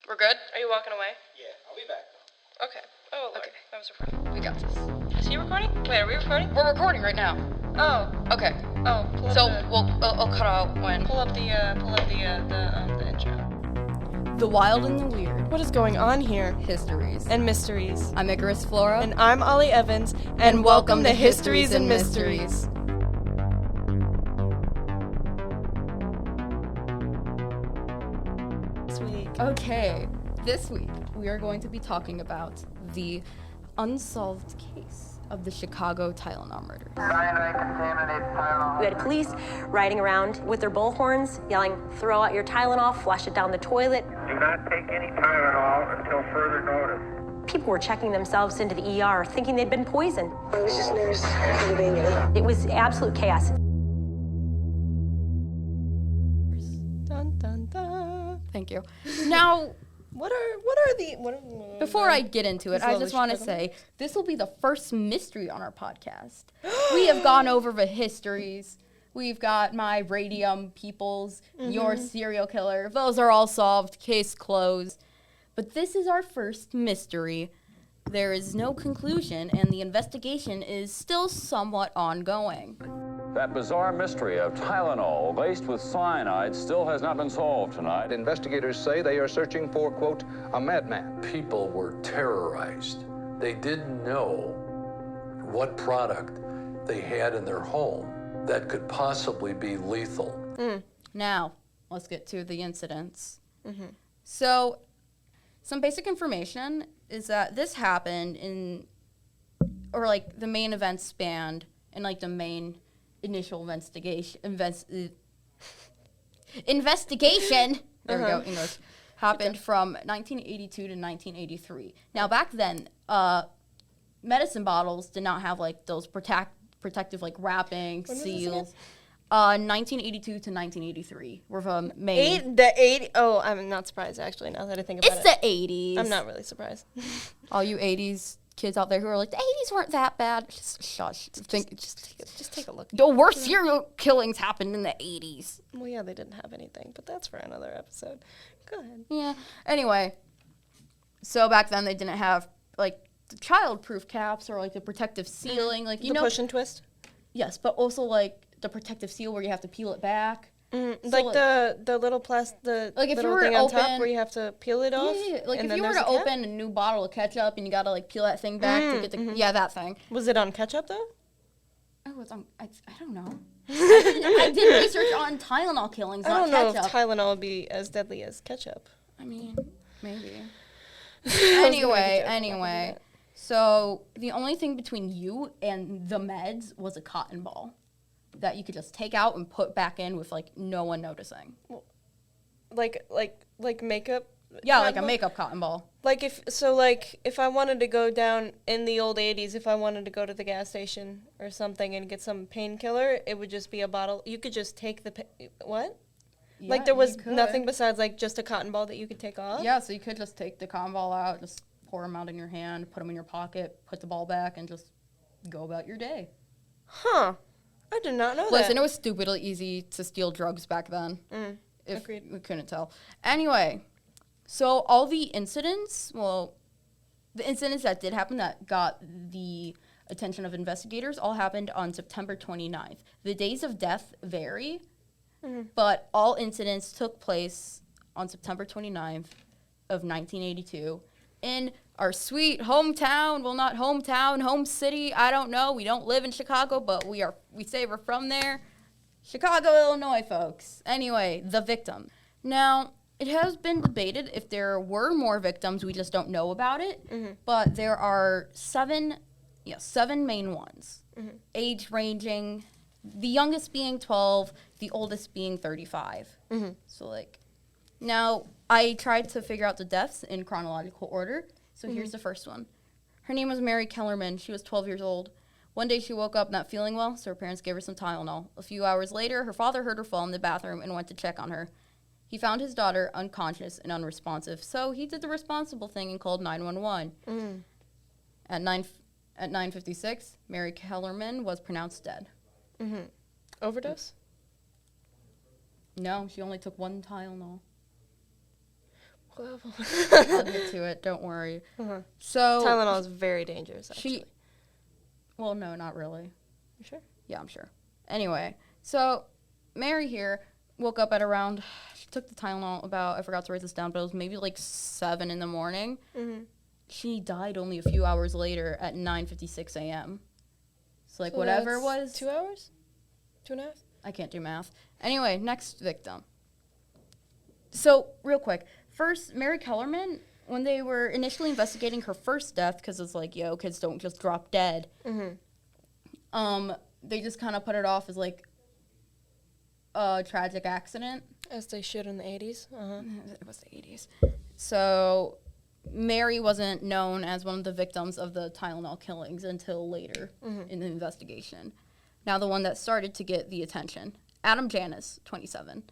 We're good? Are you walking away? Yeah, I'll be back. Okay. Oh, Lord. Okay. That was recording. We got this. Is he recording? Wait, are we recording? We're recording right now. Oh. Okay. Oh, pull up So I'll cut out when. Pull up the intro. The wild and the weird. What is going on here? Histories. And mysteries. I'm Icarus Flora. And I'm Ollie Evans. And welcome to Histories and Mysteries. Okay, this week we are going to be talking about the unsolved case of the Chicago Tylenol murder. We had police riding around with their bullhorns, yelling, "Throw out your Tylenol, flush it down the toilet." Do not take any Tylenol until further notice. People were checking themselves into the ER, thinking they'd been poisoned. I was just nervous for the baby. It was absolute chaos. Dun, dun, dun. Thank you. Now, before I get into it, I just want to say this will be the first mystery on our podcast. We have gone over the histories. We've got my radium peoples, your serial killer. Those are all solved, case closed. But this is our first mystery. There is no conclusion, and the investigation is still somewhat ongoing. That bizarre mystery of Tylenol laced with cyanide still has not been solved tonight. Investigators say they are searching for, quote, a madman. People were terrorized. They didn't know what product they had in their home that could possibly be lethal. Now, let's get to the incidents. So, some basic information is that this happened the main event spanned in, the main initial investigation, there we go, English, happened from 1982 to 1983. Now, back then, medicine bottles did not have, those protective, wrapping, seals. 1982 to 1983 were the main. Oh, I'm not surprised, actually, now that I think about It's the 80s. I'm not really surprised. All you 80s kids out there who are like, the 80s weren't that bad. Just shush. Just take a look. The worst serial killings happened in the 80s. Well, yeah, they didn't have anything, but that's for another episode. Go ahead. Yeah. Anyway, so back then they didn't have, the child-proof caps or, the protective sealing. The push and twist? Yes, but also, the protective seal where you have to peel it back. The little plastic, if you little were thing to on open, top where you have to peel it off. Yeah. And if you were to open a new bottle of ketchup and you gotta peel that thing back to get the that thing. Was it on ketchup though? Oh, it's on. I don't know. I did research on Tylenol killings, I not don't know ketchup. if Tylenol would be as deadly as ketchup. I mean, maybe. Anyway. So the only thing between you and the meds was a cotton ball that you could just take out and put back in with no one noticing. Like makeup? Yeah, like a makeup cotton ball. If I wanted to go down in the old 80s, if I wanted to go to the gas station or something and get some painkiller, it would just be a bottle. You could just take what? Yeah, there was nothing besides just a cotton ball that you could take off? Yeah, so you could just take the cotton ball out, just pour them out in your hand, put them in your pocket, put the ball back, and just go about your day. Huh. I did not know that. Listen, it was stupidly easy to steal drugs back then. Agreed. We couldn't tell. Anyway, so all the incidents that did happen that got the attention of investigators all happened on September 29th. The days of death vary, but all incidents took place on September 29th of 1982 in our sweet hometown, home city, I don't know. We don't live in Chicago, but we say we're from there. Chicago, Illinois, folks. Anyway, the victim. Now, it has been debated if there were more victims, we just don't know about it. But there are seven main ones. Age ranging, the youngest being 12, the oldest being 35. So, now, I tried to figure out the deaths in chronological order. So here's the first one. Her name was Mary Kellerman. She was 12 years old. One day she woke up not feeling well, so her parents gave her some Tylenol. A few hours later, her father heard her fall in the bathroom and went to check on her. He found his daughter unconscious and unresponsive, so he did the responsible thing and called 911. At 9:56, Mary Kellerman was pronounced dead. Overdose? No, she only took one Tylenol. I'll get to it. Don't worry. So Tylenol is very dangerous, actually. Well, no, not really. You sure? Yeah, I'm sure. Anyway, so Mary here woke up at around, she took the Tylenol about, I forgot to write this down, but it was maybe like 7 in the morning. Mm-hmm. She died only a few hours later at 9:56 a.m. So, like, So whatever that's was... 2 hours? 2.5? I can't do math. Anyway, next victim. So, real quick. First, Mary Kellerman, when they were initially investigating her first death, because it's like, yo, kids don't just drop dead, they just kind of put it off as, like, a tragic accident. As they should in the 80s. It was the 80s. So, Mary wasn't known as one of the victims of the Tylenol killings until later in the investigation. Now, the one that started to get the attention, Adam Janis, 27.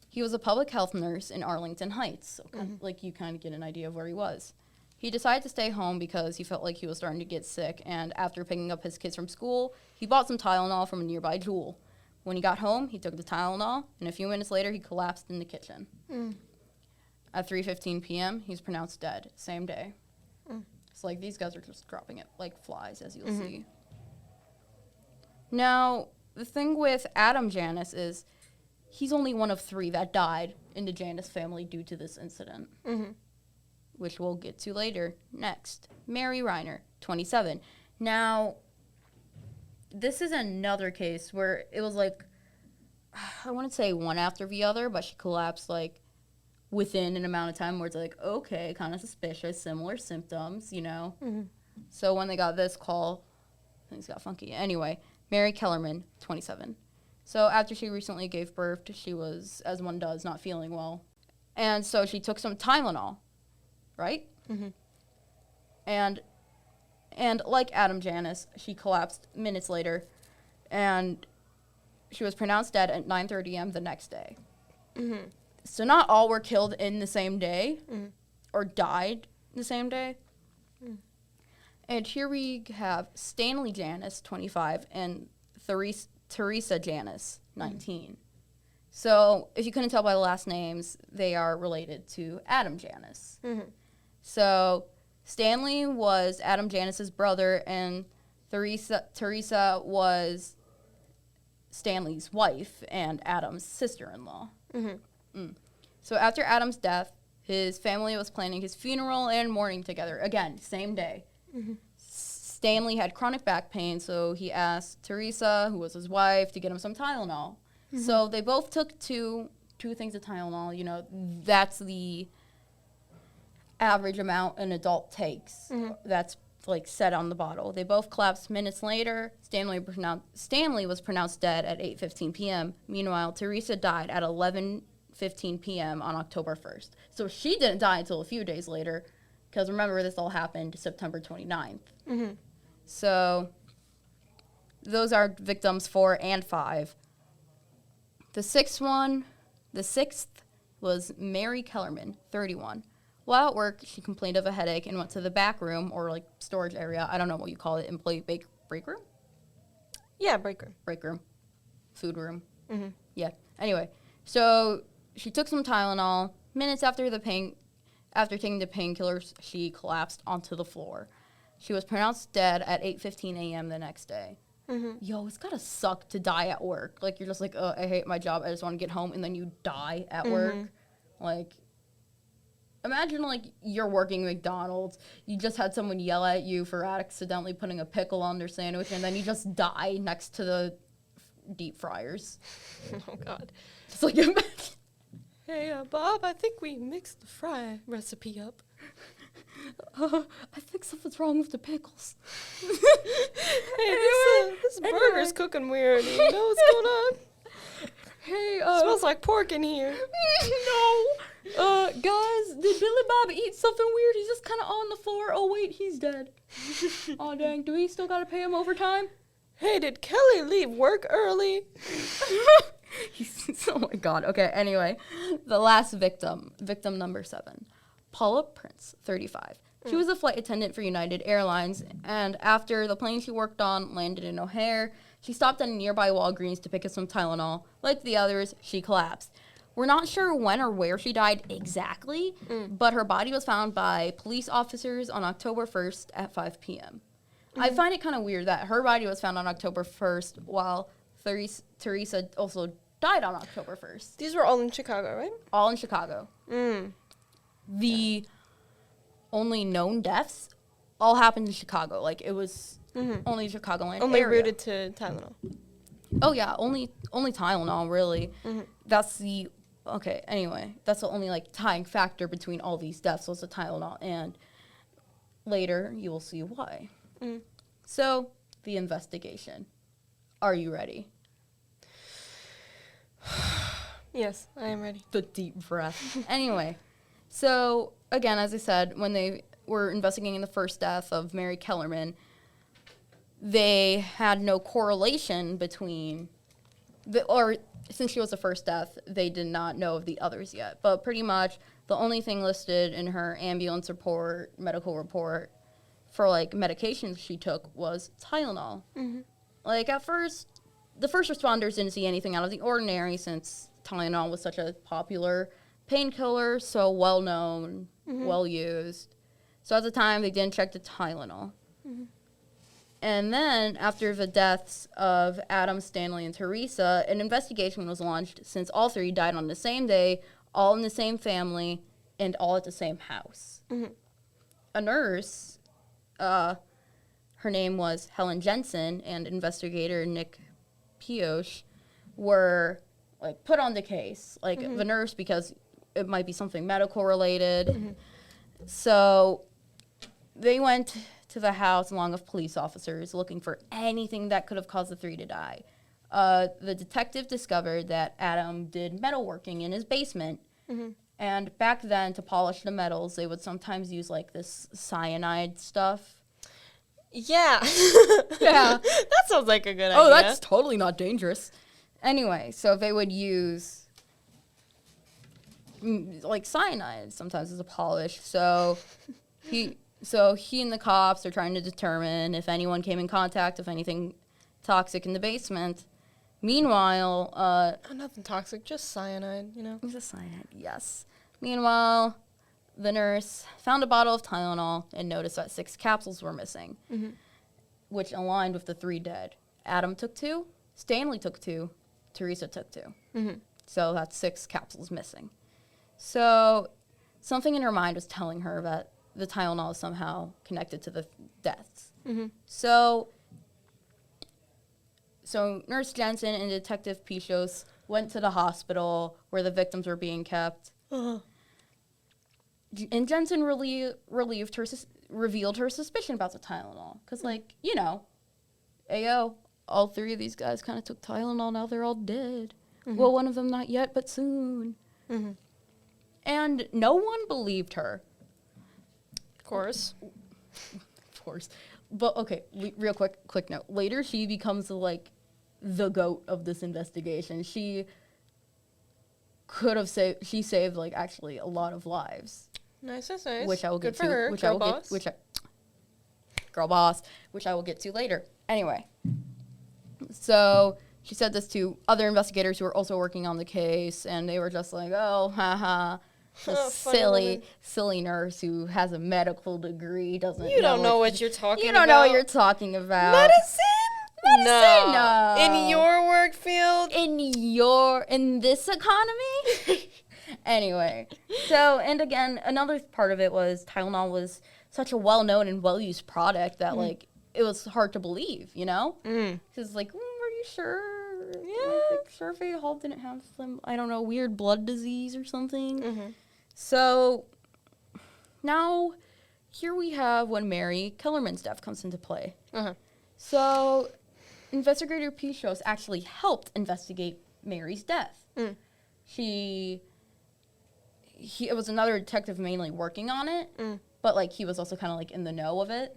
He was a public health nurse in Arlington Heights, so like you kind of get an idea of where he was. He decided to stay home because he felt like he was starting to get sick, and after picking up his kids from school, he bought some Tylenol from a nearby Jewel. When he got home, he took the Tylenol, and a few minutes later, he collapsed in the kitchen. At 3:15 p.m., he's pronounced dead, same day. So, like, these guys are just dropping it like flies, as you'll see. Now, the thing with Adam Janis is he's only one of 3 that died in the Janis family due to this incident, which we'll get to later. Next, Mary Reiner, 27. Now, this is another case where it was like, I wouldn't say one after the other, but she collapsed like within an amount of time where it's like, okay, kind of suspicious, similar symptoms, you know? So when they got this call, things got funky. Anyway, Mary Kellerman, 27. So after she recently gave birth, she was, as one does, not feeling well. And so she took some Tylenol, right? And like Adam Janis, she collapsed minutes later, and she was pronounced dead at 9:30 a.m. the next day. So not all were killed in the same day or died the same day. And here we have Stanley Janis, 25, and Teresa Janis, 19. So if you couldn't tell by the last names, they are related to Adam Janis. So Stanley was Adam Janis's brother, and Teresa was Stanley's wife and Adam's sister-in-law. So after Adam's death, his family was planning his funeral and mourning together. Again, same day. Stanley had chronic back pain, so he asked Teresa, who was his wife, to get him some Tylenol. So they both took two things of Tylenol. You know, that's the average amount an adult takes. That's like set on the bottle. They both collapsed minutes later. Stanley was pronounced dead at 8:15 p.m. Meanwhile, Teresa died at 11:15 p.m. on October 1st. So she didn't die until a few days later, because remember, this all happened September 29th. So those are victims 4 and 5. The sixth was Mary Kellerman, 31. While at work, she complained of a headache and went to the back room, or like storage area. I don't know what you call it. Employee break room? Yeah, break room. Break room. Food room. Yeah. Anyway, so she took some Tylenol. Minutes after taking the painkillers, she collapsed onto the floor. She was pronounced dead at 8:15 a.m. the next day. Yo, it's gotta suck to die at work. Like, you're just like, oh, I hate my job. I just want to get home, and then you die at work. Like, imagine, like, you're working McDonald's. You just had someone yell at you for accidentally putting a pickle on their sandwich, and then you just die next to the deep fryers. Oh, God. It's like, imagine. Hey, Bob, I think we mixed the fry recipe up. I think something's wrong with the pickles. Hey, this burger's cooking weird. You know what's going on? Hey, Smells like pork in here. No. Guys, did Billy Bob eat something weird? He's just kind of on the floor. Oh, wait, he's dead. Oh, dang. Do we still got to pay him overtime? Hey, did Kelly leave work early? Oh, my God. Okay, anyway. The last victim number 7. Paula Prince, 35. She was a flight attendant for United Airlines, and after the plane she worked on landed in O'Hare, she stopped at a nearby Walgreens to pick up some Tylenol. Like the others, she collapsed. We're not sure when or where she died exactly, but her body was found by police officers on October 1st at 5 p.m. I find it kind of weird that her body was found on October 1st while Teresa also died on October 1st. These were all in Chicago, right? All in Chicago. The only known deaths all happened in Chicago. Like, it was only Chicagoland Only area. rooted to Tylenol. Oh, yeah, only Tylenol, really. That's the only, like, tying factor between all these deaths was the Tylenol, and later you will see why. So, the investigation. Are you ready? Yes, I am ready. The deep breath. Anyway, so, again, as I said, when they were investigating the first death of Mary Kellerman, they had no correlation between, since she was the first death, they did not know of the others yet. But pretty much the only thing listed in her ambulance report, medical report, for, like, medications she took was Tylenol. Like, at first, the first responders didn't see anything out of the ordinary since Tylenol was such a popular painkiller, so well-known, well-used. So at the time, they didn't check the Tylenol. And then, after the deaths of Adam, Stanley, and Teresa, an investigation was launched since all three died on the same day, all in the same family, and all at the same house. A nurse, her name was Helen Jensen, and investigator Nick Pioche were, like, put on the case. Like, the nurse, because it might be something medical related. So they went to the house along with police officers looking for anything that could have caused the three to die. The detective discovered that Adam did metalworking in his basement. And back then, to polish the metals, they would sometimes use, like, this cyanide stuff. Yeah. Yeah. That sounds like a good idea. Oh, that's totally not dangerous. Anyway, so they would use, like, cyanide sometimes as a polish. So he and the cops are trying to determine if anyone came in contact with anything toxic in the basement. Meanwhile, nothing toxic, just cyanide, you know? it was a cyanide, yes. Meanwhile, the nurse found a bottle of Tylenol and noticed that 6 capsules were missing, which aligned with the 3 dead. Adam took 2, Stanley took 2, Teresa took 2. So that's 6 capsules missing. So something in her mind was telling her that the Tylenol is somehow connected to the deaths. So Nurse Jensen and Detective Pichos went to the hospital where the victims were being kept. And Jensen revealed her suspicion about the Tylenol. Because, like, you know, ayo, all 3 of these guys kind of took Tylenol, now they're all dead. Well, one of them not yet, but soon. And no one believed her. Of course. Of course. But, okay, real quick note. Later, she becomes, like, the GOAT of this investigation. She saved, like, actually a lot of lives. Nice, that's nice. Which I will Good get for to. her. Which Girl I will boss. Girl boss. Which I will get to later. Anyway. So she said this to other investigators who were also working on the case, and they were just like, oh, haha. This silly nurse who has a medical degree doesn't You don't know what you're talking about. You don't know what you're talking about. Medicine? No. In your work field? In this economy? Anyway. So, and again, another part of it was Tylenol was such a well-known and well-used product that, like, it was hard to believe, you know? Because, like, were you sure? Yeah. Like, Survey Hall didn't have some, I don't know, weird blood disease or something. So, now, here we have when Mary Kellerman's death comes into play. So, investigator Pichos actually helped investigate Mary's death. It was another detective mainly working on it, but, like, he was also kind of, like, in the know of it.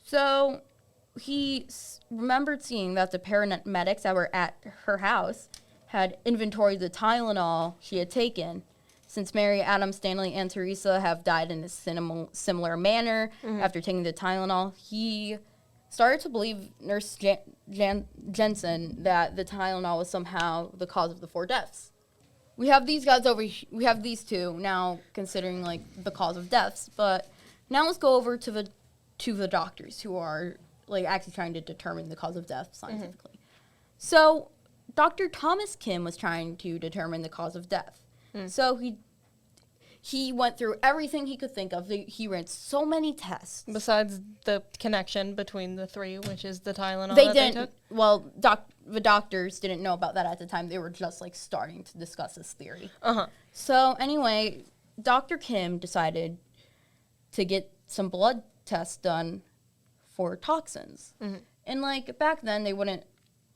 So he remembered seeing that the paramedics that were at her house had inventoried the Tylenol she had taken. Since Mary, Adam, Stanley, and Teresa have died in a similar manner after taking the Tylenol, he started to believe Nurse Jensen that the Tylenol was somehow the cause of the 4 deaths. we have these guys we have these two now considering like the cause of deaths, but now let's go over to the doctors who are like actually trying to determine the cause of death scientifically. So Dr. Thomas Kim was trying to determine the cause of death. So he went through everything he could think of. He ran so many tests. Besides the connection between the three, which is the Tylenol They that didn't. they took? Well, the doctors didn't know about that at the time. They were just like starting to discuss this theory. So anyway, Dr. Kim decided to get some blood tests done for toxins. And like back then, they wouldn't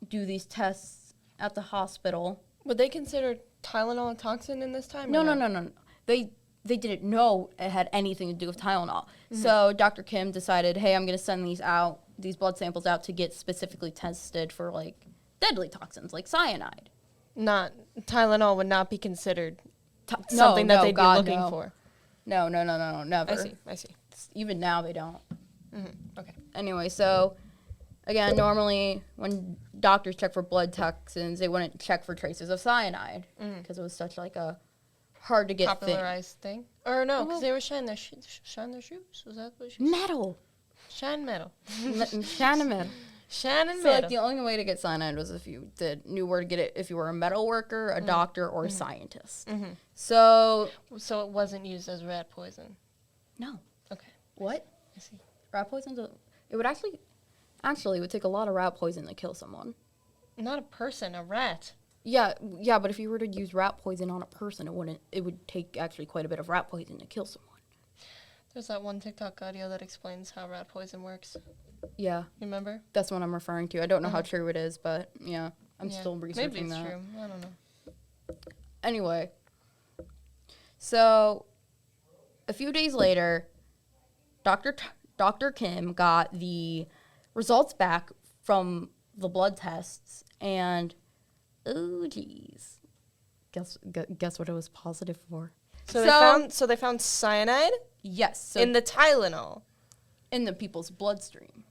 do these tests at the hospital. Would they consider Tylenol a toxin in this time? No. They didn't know it had anything to do with Tylenol. So Dr. Kim decided, hey, I'm going to send these blood samples out to get specifically tested for like deadly toxins like cyanide. Not Tylenol would not be considered something that they'd be looking for. No, never. I see. Even now they don't. Okay. Anyway, so again, normally when doctors check for blood toxins, they wouldn't check for traces of cyanide because it was such like a hard to get Popularized thing? Or no, because they were shine their shoes. Was that what she said? metal. Shine metal. Shine metal. Shine and So metal. like the only way to get cyanide was if you knew where to get it, if you were a metal worker, a doctor, or a scientist. So So it wasn't used as rat poison. no. Okay. What? I see. Rat poison? It would actually it would take a lot of rat poison to kill someone. Not a person, a rat. Yeah, but if you were to use rat poison on a person, it would take actually quite a bit of rat poison to kill someone. There's that one TikTok audio that explains how rat poison works. Yeah, You remember? that's what I'm referring to. I don't know how true it is, but yeah, I'm still researching Maybe it's that. true. I don't know. Anyway, so a few days later, Dr. Kim got the results back from the blood tests, and oh geez, guess what it was positive for? So they found cyanide Yes, so in the Tylenol. in the people's bloodstream,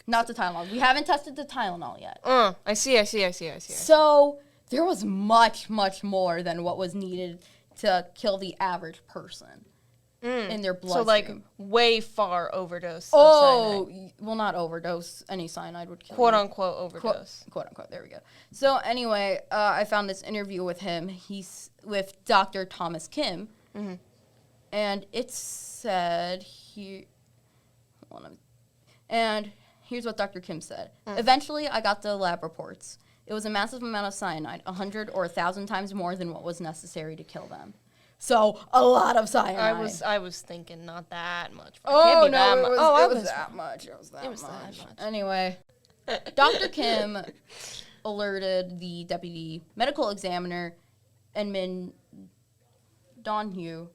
not the Tylenol. We haven't tested the Tylenol yet. I see. So there was much more than what was needed to kill the average person in their bloodstream. So like way far overdose. Oh, of cyanide. well, not overdose. Any cyanide would kill Quote you. unquote overdose. Quote unquote. There we go. So anyway, I found this interview with him. He's with Dr. Thomas Kim, and it said he. Hold on. And here's what Dr. Kim said. Eventually, I got the lab reports. It was a massive amount of cyanide, 100 or 1,000 times more than what was necessary to kill them. So a lot of cyanide. I was thinking not that much. Oh, no, that it much. was, Oh, it I was was that much. It was that was that much. much. Anyway, Dr. Kim alerted the deputy medical examiner, Edmund Donahue,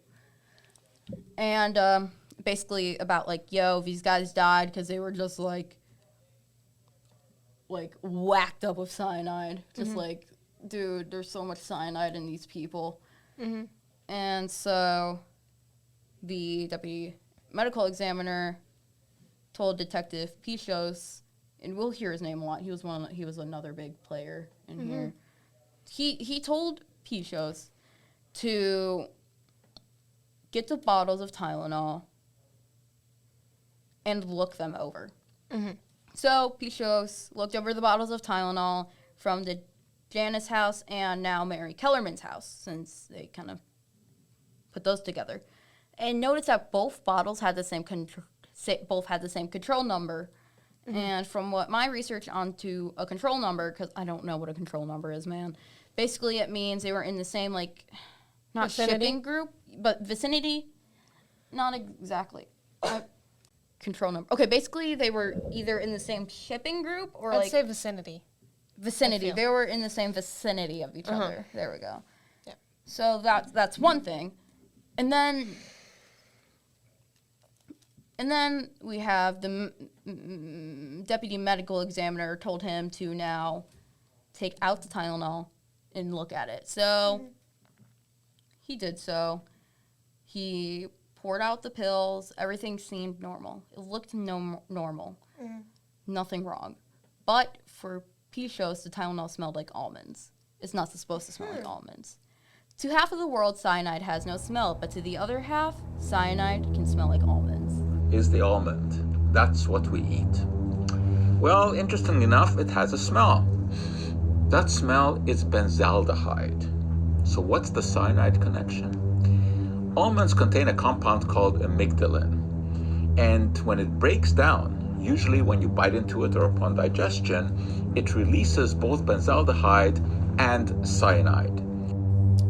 and basically about, like, yo, these guys died because they were just, like whacked up with cyanide. Just like, dude, there's so much cyanide in these people. And so the deputy medical examiner told Detective Pichos, and we'll hear his name a lot. He was another big player in here. He told Pichos to get the bottles of Tylenol and look them over. So Pichos looked over the bottles of Tylenol from the Janice house and now Mary Kellerman's house, since they kind of put those together, and noticed that both bottles had the same control number. And from what my research onto a control number, because I don't know what a control number is, man. Basically, it means they were in the same, like, not Vicinity? shipping group, but vicinity. Not exactly. Control number. Okay, basically they were either in the same shipping group or I'd say vicinity. vicinity. feel. They were in the same vicinity of each other. There we go. Yeah. So that's one thing. And then we have the deputy medical examiner told him to now take out the Tylenol and look at it. So he did so. He poured out the pills. Everything seemed normal. It looked normal. Nothing wrong. But for Pichos, the Tylenol smelled like almonds. It's not supposed to smell like almonds. To half of the world, cyanide has no smell, but to the other half, cyanide can smell like almonds. Is the almond. That's what we eat. Well, interestingly enough, it has a smell. That smell is benzaldehyde. So what's the cyanide connection? Almonds contain a compound called amygdalin. And when it breaks down, usually when you bite into it or upon digestion, it releases both benzaldehyde and cyanide.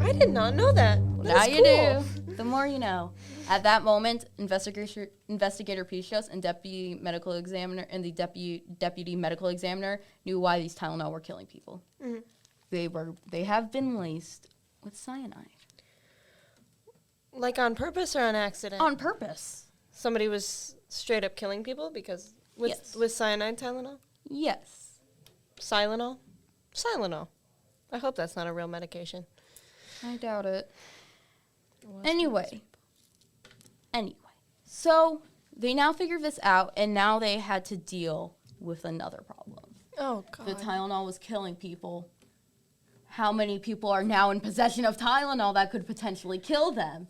I did not know that. Now you do. The more you know. At that moment, investigator Pishos and deputy medical examiner and the deputy medical examiner knew why these Tylenol were killing people. Mm-hmm. They have been laced with cyanide. Like on purpose or on accident? On purpose. Somebody was straight up killing people because with cyanide Tylenol? Yes. Tylenol? Tylenol. I hope that's not a real medication. I doubt it. Anyway, so they now figured this out, and now they had to deal with another problem. Oh, God. The Tylenol was killing people. How many people are now in possession of Tylenol that could potentially kill them?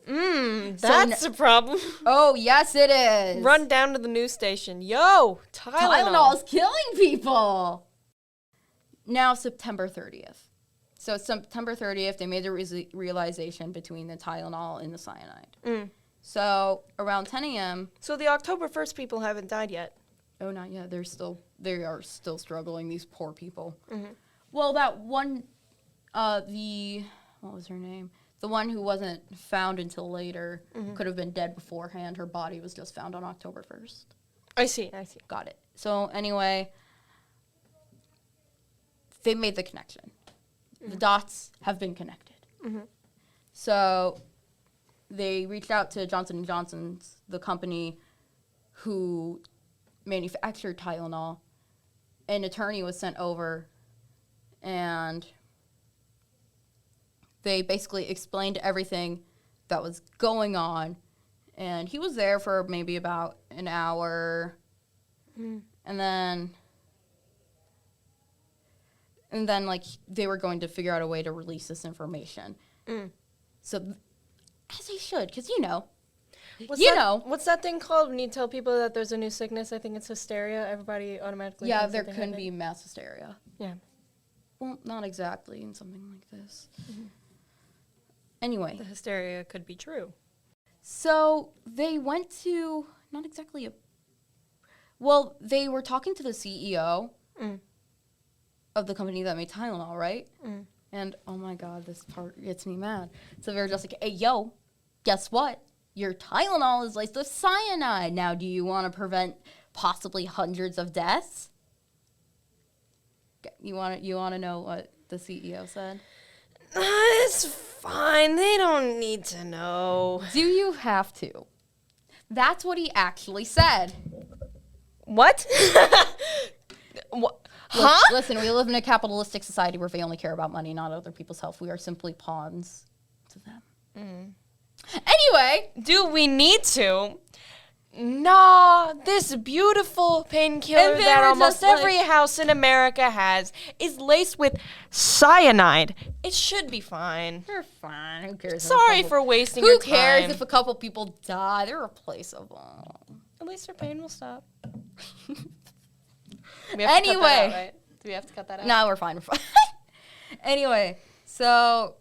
That's a problem. Oh, yes, it is. Run down to the news station. Yo, Tylenol's killing people. Now, September 30th. So September 30th, they made the realization between the Tylenol and the cyanide. So around 10 a.m. So the October 1st people haven't died yet. Oh, not yet. They are still struggling, these poor people. Well, that one, what was her name? The one who wasn't found until later could have been dead beforehand. Her body was just found on October 1st. I see. Got it. So anyway, they made the connection. The dots have been connected. So they reached out to Johnson & Johnson's, the company who manufactured Tylenol. An attorney was sent over, and they basically explained everything that was going on. And he was there for maybe about an hour. And then, like, they were going to figure out a way to release this information. So, as they should, because, What's that thing called when you tell people that there's a new sickness? I think it's hysteria. Everybody automatically yeah, thinks there that they can have be it. mass hysteria. Yeah. Well, not exactly in something like this. Anyway. The hysteria could be true. So, they went to, not exactly they were talking to the CEO of the company that made Tylenol, right? And, oh my God, this part gets me mad. So they were just like, hey, yo, guess what? Your Tylenol is laced with cyanide. Now, do you want to prevent possibly hundreds of deaths? You want to know what the CEO said? It's fine. They don't need to know. Do you have to? That's what he actually said. What? What? Listen, we live in a capitalistic society where they only care about money, not other people's health. We are simply pawns to them. Anyway. Do we need to? Nah, this beautiful painkiller And they that were almost just like- every house in America has is laced with cyanide. It should be fine. They're fine. Who cares? Sorry for wasting your Who time. cares if a couple people die? They're replaceable. At least their pain will stop. Anyway. Do we have to cut that out? No, we're fine. Anyway, so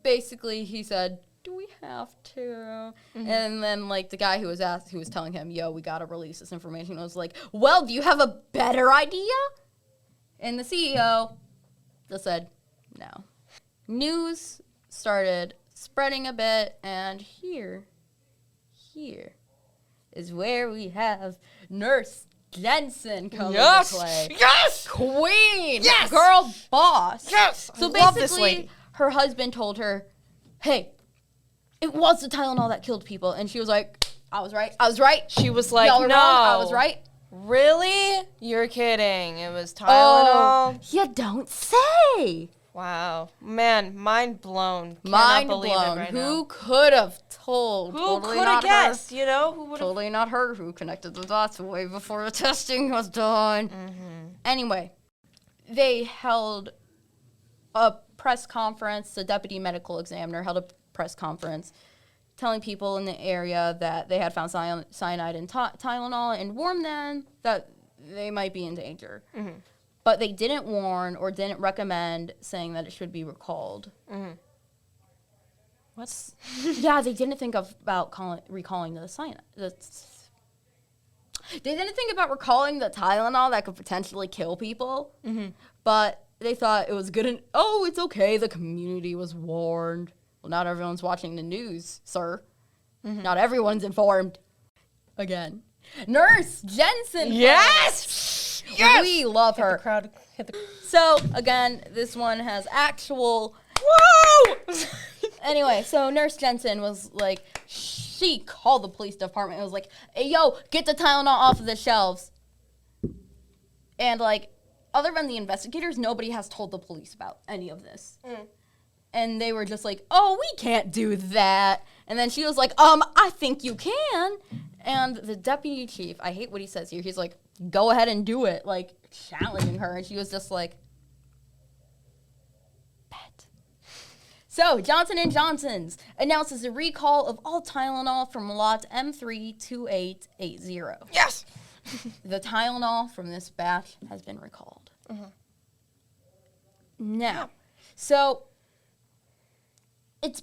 basically he said, do we have to? And then, like, the guy who was telling him, yo, we got to release this information, was like, well, do you have a better idea? And the CEO just said, no. News started spreading a bit, and here is where we have Nurse Jensen come into play. Yes! Queen! Yes! Girl boss! Yes! So I love this basically, lady. her husband told her, hey, it was the Tylenol that killed people. And she was like, I was right. She was like, Y'all were no. wrong. I was right. Really? You're kidding. It was Tylenol? Oh, you don't say. Wow. Man, mind blown. Cannot Mind believe blown. It right Who now. could have told? Who Totally could not have her. guessed, you know? Who would have? Totally not her who connected the dots way before the testing was done. Anyway, they held a press conference. The deputy medical examiner held a press conference telling people in the area that they had found cyanide in Tylenol and warned them that they might be in danger. Mm-hmm. But they didn't warn or didn't recommend saying that it should be recalled. Mm-hmm. What? Yeah, they didn't think about recalling the cyanide. They didn't think about recalling the Tylenol that could potentially kill people. Mm-hmm. But they thought it was good. It's okay. The community was warned. Well, not everyone's watching the news, sir. Mm-hmm. Not everyone's informed. Again. Nurse Jensen. Yes! Yes! We love Hit her. The crowd. So, again, this one has actual... Whoa! Anyway, so Nurse Jensen was like, she called the police department and was like, hey, yo, get the Tylenol off of the shelves. And, like, other than the investigators, nobody has told the police about any of this. Mm. And they were just like, oh, we can't do that. And then she was like, I think you can. And the deputy chief, I hate what he says here. He's like, go ahead and do it, like, challenging her. And she was just like, bet. So, Johnson & Johnson's announces a recall of all Tylenol from lot M3-2880. Yes! The Tylenol from this batch has been recalled. Mm-hmm. Now, so, it's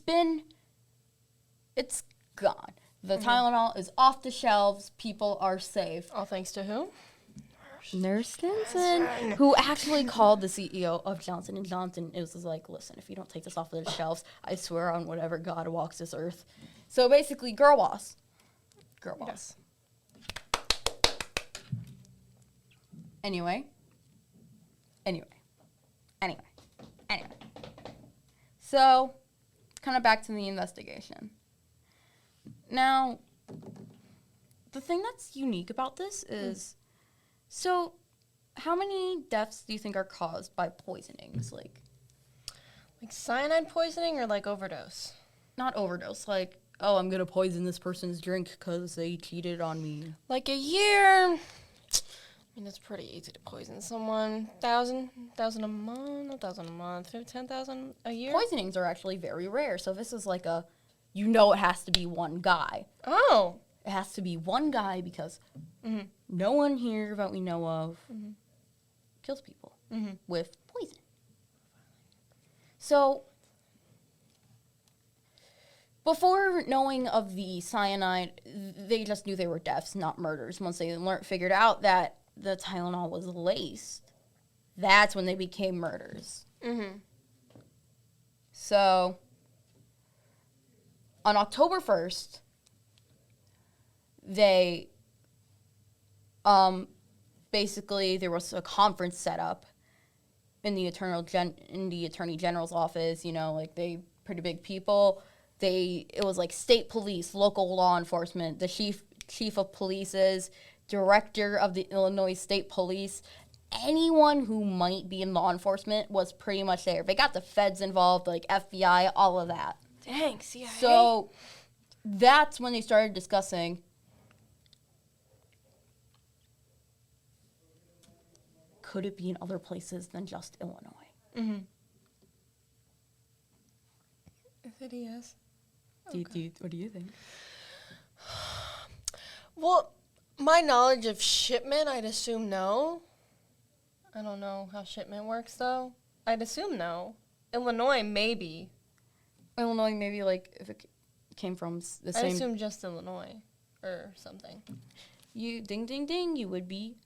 gone. The Tylenol is off the shelves. People are safe. All thanks to who? Nurse Jensen, who actually called the CEO of Johnson & Johnson. It was like, listen, if you don't take this off of the shelves, I swear on whatever God walks this earth. So basically, girl boss. Girl boss. Yes. Anyway. So, kind of back to the investigation. Now, the thing that's unique about this is, so how many deaths do you think are caused by poisonings? Like cyanide poisoning or like overdose? Not overdose, like, oh, I'm going to poison this person's drink because they cheated on me. Like a year. I mean, it's pretty easy to poison someone. 1,000 a month, 1,000 a month, 10,000 a year. Poisonings are actually very rare. So this is like it has to be one guy. Oh. It has to be one guy because no one here that we know of kills people with poison. So, before knowing of the cyanide, they just knew they were deaths, not murders. Once they figured out that the Tylenol was laced, that's when they became murders. Mm-hmm. So, on October 1st, they, basically, there was a conference set up in the Attorney General's office, like they pretty big people. It was like state police, local law enforcement, the chief of police's, director of the Illinois State Police, anyone who might be in law enforcement was pretty much there. They got the feds involved, like FBI, all of that. Dang, CIA. So that's when they started discussing could it be in other places than just Illinois? Mm-hmm. If it is. Okay. What do you think? Well, my knowledge of shipment, I'd assume no. I don't know how shipment works, though. I'd assume no. Illinois, maybe. Illinois, maybe, like, if it came from the same... I assume just Illinois or something. You, ding, ding, ding, you would be,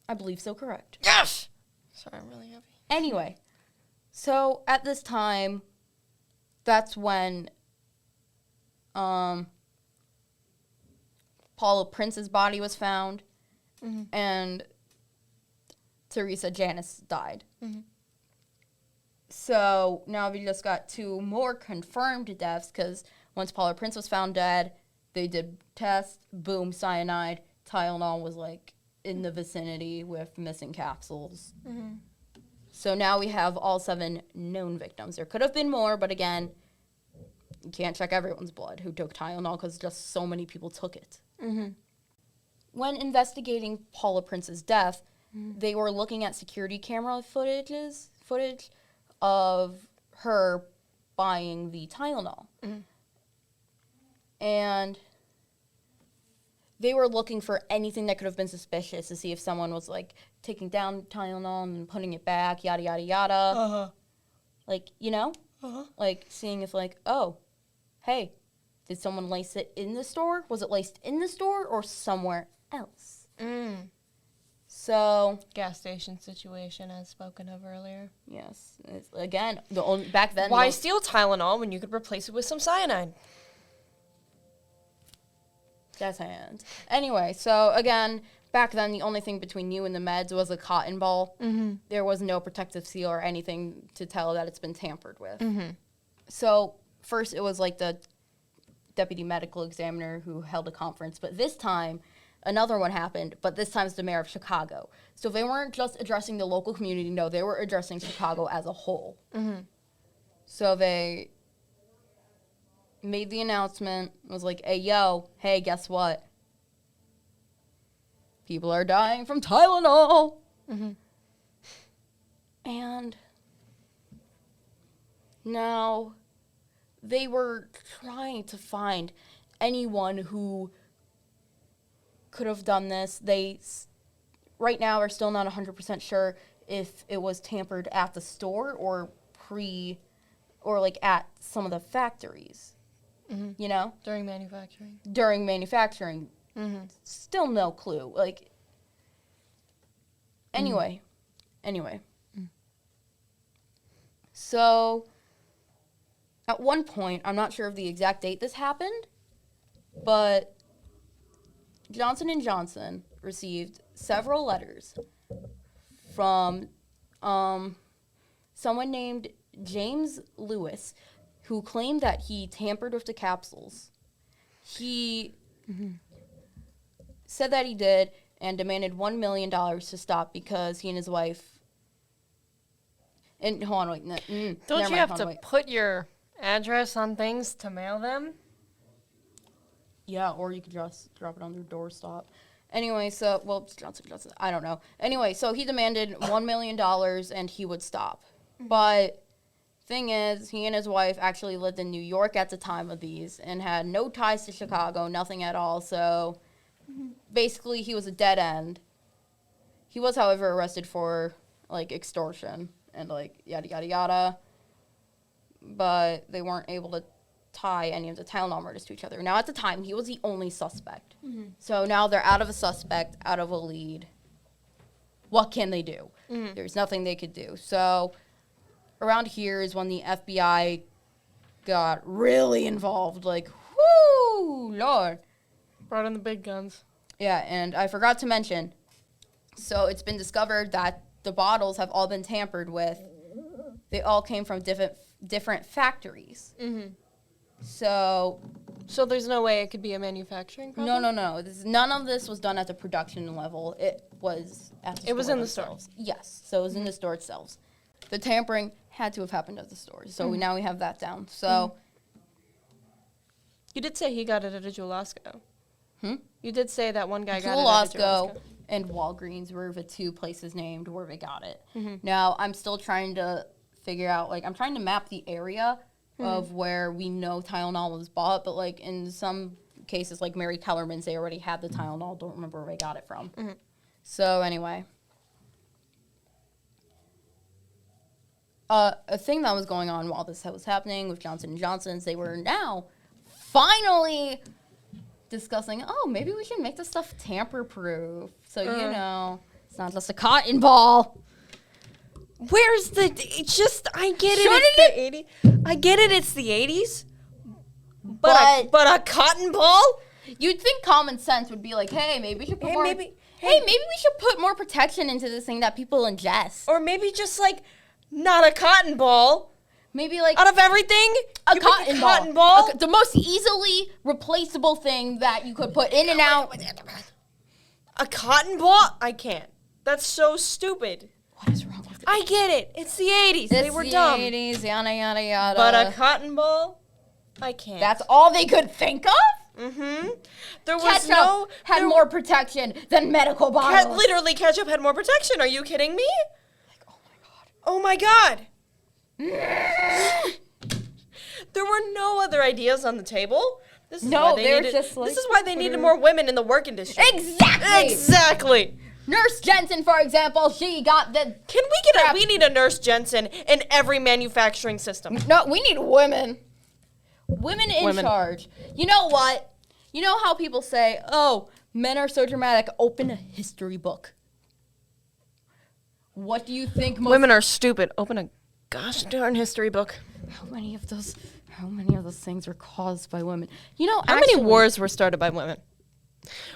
I believe so, correct. Yes! Sorry, I'm really happy. Anyway, so at this time, that's when Paula Prince's body was found, and Teresa Janice died. Mm-hmm. So now we just got 2 more confirmed deaths, because once Paula Prince was found dead, they did tests, boom, cyanide. Tylenol was, like, in the vicinity with missing capsules. Mm-hmm. So now we have all 7 known victims. There could have been more, but again, you can't check everyone's blood who took Tylenol because just so many people took it. Mm-hmm. When investigating Paula Prince's death, they were looking at security camera footage of her buying the Tylenol. And they were looking for anything that could have been suspicious to see if someone was, like, taking down Tylenol and putting it back, yada, yada, yada. Like, you know? Like, seeing if, like, oh, hey, did someone lace it in the store? Was it laced in the store or somewhere else? So... Gas station situation, as spoken of earlier. Yes. Again, back then... Why steal Tylenol when you could replace it with some cyanide? Jazz hands. Anyway, so again, back then the only thing between you and the meds was a cotton ball. There was no protective seal or anything to tell that it's been tampered with. So first it was like the deputy medical examiner who held a conference, but this time another one happened, but this time it's the mayor of Chicago. So they weren't just addressing the local community, no, they were addressing Chicago as a whole. So they made the announcement, was like, hey, guess what? People are dying from Tylenol. And now they were trying to find anyone who could have done this. They, right now, are still not 100% sure if it was tampered at the store or like at some of the factories. You know? During manufacturing. During manufacturing. Still no clue. Like, anyway. So, at one point, I'm not sure of the exact date this happened, but Johnson & Johnson received several letters from someone named James Lewis, who claimed that he tampered with the capsules. He said that he did and demanded $1 million to stop because he and his wife... And hold on, wait. Don't you have to put your address on things to mail them? Yeah, or you could just drop it on their doorstop. Anyway, so... Well, Johnson, I don't know. Anyway, so he demanded $1 million and he would stop. But... thing is, he and his wife actually lived in New York at the time of these and had no ties to Chicago, nothing at all. So basically, he was a dead end. He was, however, arrested for like extortion and like yada yada yada. But they weren't able to tie any of the Tylenol murders to each other. Now, at the time, he was the only suspect. So now they're out of a suspect, out of a lead. What can they do? There's nothing they could do. So around here is when the FBI got really involved. Like, whoo, Lord. Brought in the big guns. Yeah, and I forgot to mention, so it's been discovered that the bottles have all been tampered with. They all came from different factories. So there's no way it could be a manufacturing problem? No. None of this was done at the production level. It was at the store. It was in the themselves. Yes, so it was in the store itself. The tampering had to have happened at the store. So now we have that down. So you did say he got it at a Jewel-Osco. You did say that one guy got it at a Jewel-Osco Jewel-Osco. and Walgreens were the two places named where they got it. Now, I'm still trying to figure out, like, I'm trying to map the area of where we know Tylenol was bought, but, like, in some cases, like Mary Kellerman's, they already had the Tylenol. Don't remember where they got it from. So, anyway. A thing that was going on while this was happening with Johnson & Johnson's, they were now finally discussing, oh, maybe we should make this stuff tamper-proof. So, you know, it's not just a cotton ball. Where's the... It's just... I get it. It's the 80s. I get it. It's the 80s. But a cotton ball? You'd think common sense would be like, hey, maybe we should put maybe we should put more protection into this thing that people ingest. Or maybe just, like, not a cotton ball. Maybe, like... Out of everything? A cotton ball? The most easily replaceable thing that you could put in and out. A cotton ball? I can't. That's so stupid. What is wrong with it? I get it. It's the 80s. They were dumb. It's the 80s, yada, yada, yada. But a cotton ball? I can't. That's all they could think of? There was ketchup had more protection than medical bottles. Literally, ketchup had more protection. Are you kidding me? Like, oh my god. There were no other ideas on the table. This is No, why they were needed, just like, This is why they needed more women in the work industry. Exactly. Exactly. Nurse Jensen, for example, she got the. Can we get we need a Nurse Jensen in every manufacturing system. No, we need women. Women in charge. You know what? You know how people say, oh, men are so dramatic. Open a history book. What do you think Women are stupid. Open a gosh darn history book. How many of those things are caused by women? You know, How many wars were started by women?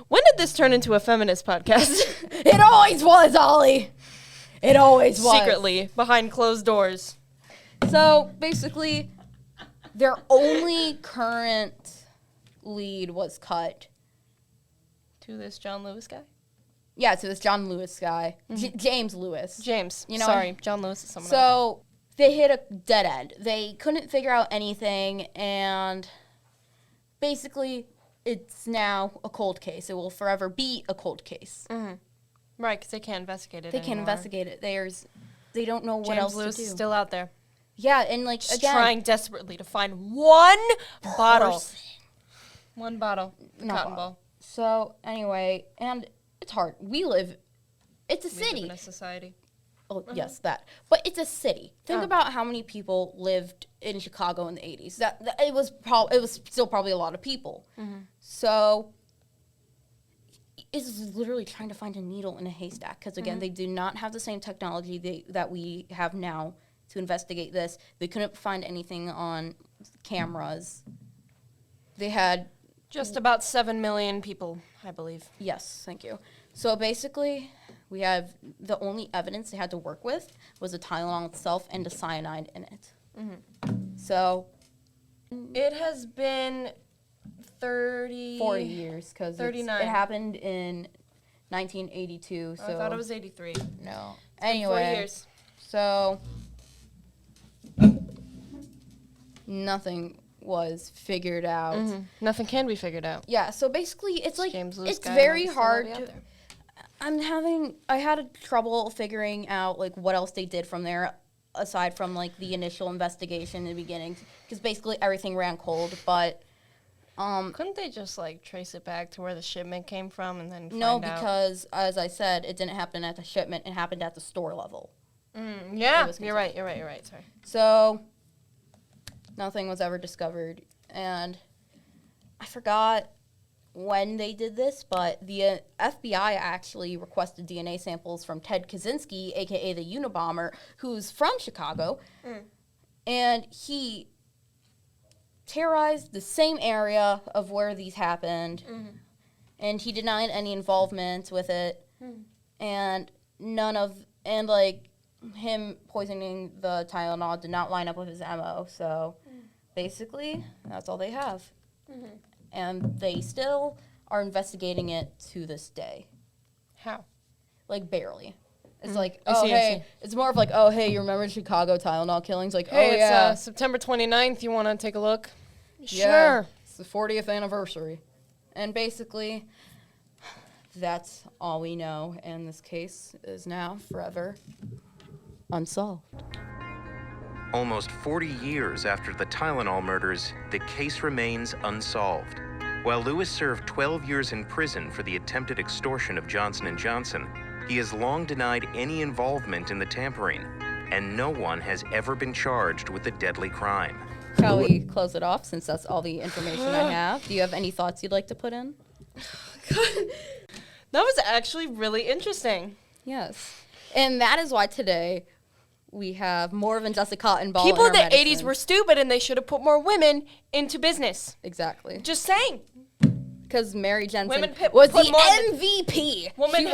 When did this turn into a feminist podcast? It always was, Ollie. It always was. Secretly, behind closed doors. So, basically, their only current lead was cut. To this John Lewis guy? Yeah, to this John Lewis guy. James Lewis. James. You know, sorry, John Lewis is someone else. So, they hit a dead end. They couldn't figure out anything, and basically, it's now a cold case. It will forever be a cold case. Mm-hmm. Right, because they can't investigate it They can't investigate it. They don't know what James else Lewis to do. is still out there. Yeah, and like, Just again, trying desperately to find one bottle. One bottle. Cotton ball. So, anyway, and it's hard. It's a city. We live in a society. Oh, yes, that. But it's a city. Think about how many people lived in Chicago in the 80s. It was still probably a lot of people. Mm-hmm. So it's literally trying to find a needle in a haystack because, again, they do not have the same technology that we have now to investigate this. They couldn't find anything on cameras. They had just about 7 million people, I believe. Yes, thank you. So basically, we have the only evidence they had to work with was the Tylenol itself and the cyanide in it. Mm-hmm. So it has been 40 years because it 39. happened in 1982. So I thought it was 83. No. Anyway, 4 years. So nothing was figured out. Mm-hmm. Nothing can be figured out. Yeah. So basically, it's like James Lewis it's very hard to. There. I had trouble figuring out like what else they did from there aside from like the initial investigation in the beginning because basically everything ran cold, but couldn't they just like trace it back to where the shipment came from and then no, find out? because as I said, it didn't happen at the shipment, it happened at the store level. Yeah, you're right, sorry. So nothing was ever discovered, and I forgot when they did this, but the FBI actually requested DNA samples from Ted Kaczynski, a.k.a. the Unabomber, who's from Chicago, and he terrorized the same area of where these happened, and he denied any involvement with it, and him poisoning the Tylenol did not line up with his MO, so basically, that's all they have. And they still are investigating it to this day. How? Like, barely. It's it's more of like, oh, hey, you remember Chicago Tylenol killings? Like, hey, oh, it's yeah. September 29th. You want to take a look? Yeah, Sure. it's the 40th anniversary. And basically, that's all we know. And this case is now forever unsolved. Almost 40 years after the Tylenol murders, the case remains unsolved. While Lewis served 12 years in prison for the attempted extortion of Johnson & Johnson, he has long denied any involvement in the tampering, and no one has ever been charged with the deadly crime. Shall we close it off since that's all the information I have? Do you have any thoughts you'd like to put in? That was actually really interesting. Yes. And that is why today we have more of Jessica Cottonball. People in the medicine. 80s were stupid and they should have put more women into business. Exactly. Just saying. Because Mary Jensen Women was put the more MVP. Women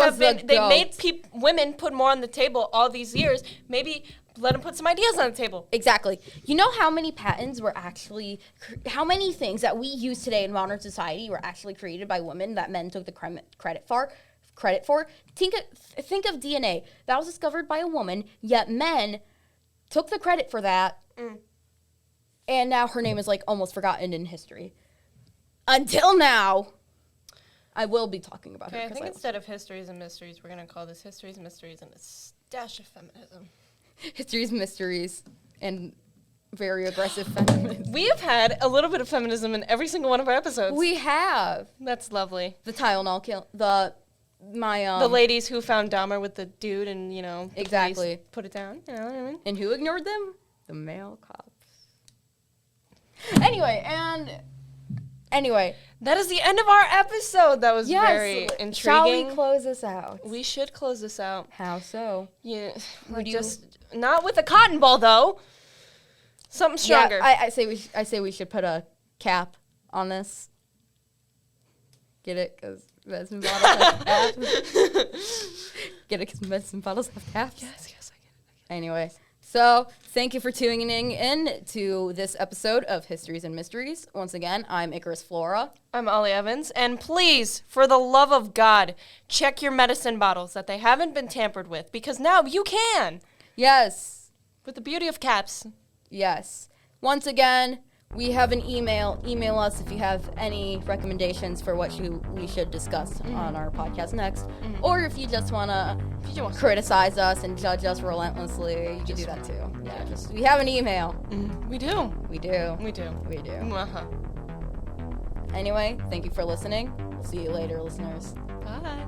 made women put more on the table all these years. Maybe let them put some ideas on the table. Exactly. You know how many patents were actually, how many things that we use today in modern society were actually created by women that men took the credit for? Think of DNA. That was discovered by a woman, yet men took the credit for that, and now her name is like almost forgotten in history. Until now, I will be talking about her. I think instead of Histories and Mysteries, we're going to call this Histories, Mysteries, and a Dash of Feminism. Histories, Mysteries, and very aggressive feminists. We have had a little bit of feminism in every single one of our episodes. We have. That's lovely. The Tylenol kill. The ladies who found Dahmer with the dude and, you know, the exactly police put it down. You know what I mean? And who ignored them? The male cops. Anyway, that is the end of our episode. That was very intriguing. Shall we close this out? We should close this out. How so? Yeah, not with a cotton ball though. Something stronger. Yeah, I say we should put a cap on this. Get it? Because medicine bottles have caps. Get it? Because medicine bottles have caps. Yes, I get it. Anyway. So, thank you for tuning in to this episode of Histories and Mysteries. Once again, I'm Icarus Flora. I'm Ollie Evans. And please, for the love of God, check your medicine bottles that they haven't been tampered with, because now you can. Yes. With the beauty of caps. Yes. Once again, we have an email. Email us if you have any recommendations for what we should discuss on our podcast next. Or if you just want to criticize us and judge us relentlessly, you can do that too. Yeah, we have an email. We do. We do. We do. We do. Uh-huh. Anyway, thank you for listening. We'll see you later, listeners. Bye.